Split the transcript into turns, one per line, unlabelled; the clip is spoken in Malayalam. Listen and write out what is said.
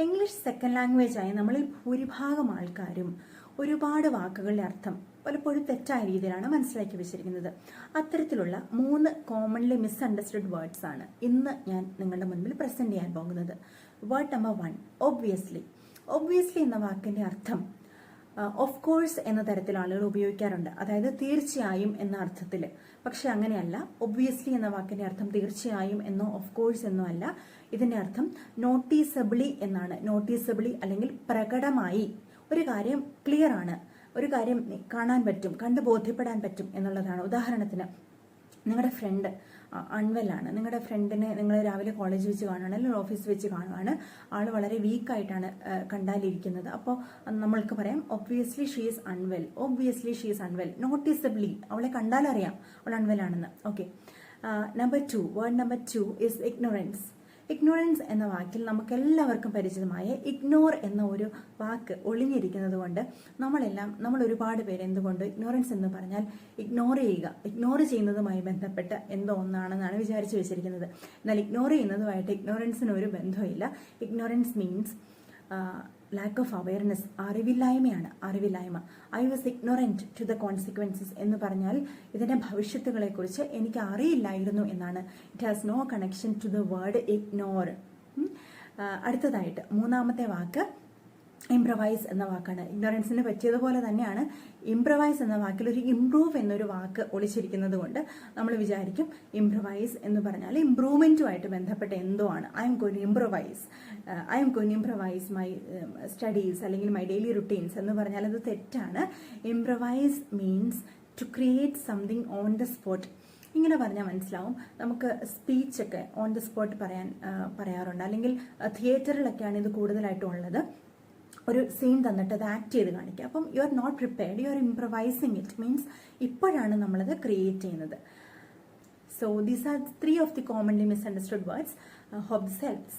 ഇംഗ്ലീഷ് സെക്കൻഡ് ലാംഗ്വേജ് ആയി നമ്മളിൽ ഭൂരിഭാഗം ആൾക്കാരും ഒരുപാട് വാക്കുകളുടെ അർത്ഥം പലപ്പോഴും തെറ്റായ രീതിയിലാണ് മനസ്സിലാക്കി വെച്ചിരിക്കുന്നത്. അത്തരത്തിലുള്ള 3 കോമൺലി മിസ്അണ്ടർസ്റ്റുഡ് വേർഡ്സ് ആണ് ഇന്ന് ഞാൻ നിങ്ങളുടെ മുൻപിൽ പ്രസന്റ് ചെയ്യാൻ പോകുന്നത്. Word number 1, obviously. ഒബ്വിയസ്ലി എന്ന വാക്കിന്റെ അർത്ഥം ഓഫ് കോഴ്സ് എന്ന തരത്തിൽ ആളുകൾ ഉപയോഗിക്കാറുണ്ട്, അതായത് തീർച്ചയായും എന്ന അർത്ഥത്തിൽ. പക്ഷെ അങ്ങനെയല്ല. ഒബ്വിയസ്ലി എന്ന വാക്കിന്റെ അർത്ഥം തീർച്ചയായും എന്നോ ഓഫ് കോഴ്സ് എന്നോ അല്ല. ഇതിന്റെ അർത്ഥം നോട്ടീസബിളി എന്നാണ്. നോട്ടീസബിളി അല്ലെങ്കിൽ പ്രകടമായി ഒരു കാര്യം ക്ലിയർ ആണ്, ഒരു കാര്യം കാണാൻ പറ്റും, കണ്ടു ബോധ്യപ്പെടാൻ പറ്റും എന്നുള്ളതാണ്. ഉദാഹരണത്തിന്, നിങ്ങളുടെ ഫ്രണ്ട് അൺവെല്ലാണ്. നിങ്ങളുടെ ഫ്രണ്ടിനെ നിങ്ങൾ രാവിലെ കോളേജ് വെച്ച് കാണുകയാണ് അല്ലെങ്കിൽ ഓഫീസ് വെച്ച് കാണുകയാണ്. ആൾ വളരെ വീക്കായിട്ടാണ് കണ്ടാലിരിക്കുന്നത്. അപ്പോൾ നമ്മൾക്ക് പറയാം obviously she is unwell. Obviously she is unwell. Noticeably അവളെ കണ്ടാലറിയാം അവൾ അൺവെൽ ആണെന്ന്. Okay. Number 2, word number 2 is ignorance. Ignorance എന്ന വാക്കിൽ നമുക്ക് എല്ലാവർക്കും പരിചിതമായ ഇഗ്നോർ എന്ന ഒരു വാക്ക് ഒളിഞ്ഞിരിക്കുന്നത് കൊണ്ട് നമ്മൾ ഒരുപാട് പേര് എന്തുകൊണ്ട് ഇഗ്നോറൻസ് എന്ന് പറഞ്ഞാൽ ഇഗ്നോർ ചെയ്യുന്നതുമായി ബന്ധപ്പെട്ട് എന്തോ ഒന്നാണെന്നാണ് വിചാരിച്ചു വെച്ചിരിക്കുന്നത്. എന്നാൽ ഇഗ്നോർ ചെയ്യുന്നതുമായിട്ട് ഇഗ്നോറൻസിന് ഒരു ബന്ധമില്ല. Ignorance means lack of awareness, അറിവില്ലായ്മയാണ്. I was ignorant to the consequences എന്ന് പറഞ്ഞാൽ ഇതിന്റെ ഭവിഷ്യത്തുകളെ കുറിച്ച് എനിക്ക് അറിയില്ലായിരുന്നു എന്നാണ്. It has no connection to the word ignore. അടുത്തതായിട്ട് 3ാമത്തെ വാക്ക് ഇംപ്രവൈസ് എന്ന വാക്കാണ്. ഇഗ്നോറൻസിന് പറ്റിയതുപോലെ തന്നെയാണ് ഇംപ്രവൈസ് എന്ന വാക്കിൽ ഒരു ഇംപ്രൂവ് എന്നൊരു വാക്ക് ഒളിച്ചിരിക്കുന്നത് കൊണ്ട് നമ്മൾ വിചാരിക്കും ഇംപ്രവൈസ് എന്ന് പറഞ്ഞാൽ ഇംപ്രൂവ്മെന്റുമായിട്ട് ബന്ധപ്പെട്ട എന്തോ ആണ്. I am going to improvise my studies അല്ലെങ്കിൽ മൈ ഡെയിലി റുട്ടീൻസ് എന്ന് പറഞ്ഞാൽ അത് തെറ്റാണ്. Improvise means to create something on the spot. ഇങ്ങനെ പറഞ്ഞാൽ മനസ്സിലാവും. നമുക്ക് സ്പീച്ചൊക്കെ ഓൺ ദ സ്പോട്ട് പറയാറുണ്ട്, അല്ലെങ്കിൽ തിയേറ്ററിലൊക്കെയാണ് ഇത് കൂടുതലായിട്ടും ഉള്ളത്. ഒരു സീൻ തന്നിട്ട് അത് ആക്ട് ചെയ്ത് കാണിക്കുക. അപ്പം you are not prepared, you are improvising. It means ഇപ്പോഴാണ് നമ്മളത് ക്രിയേറ്റ് ചെയ്യുന്നത്. So these are 3 of the commonly misunderstood words. Hope this helps.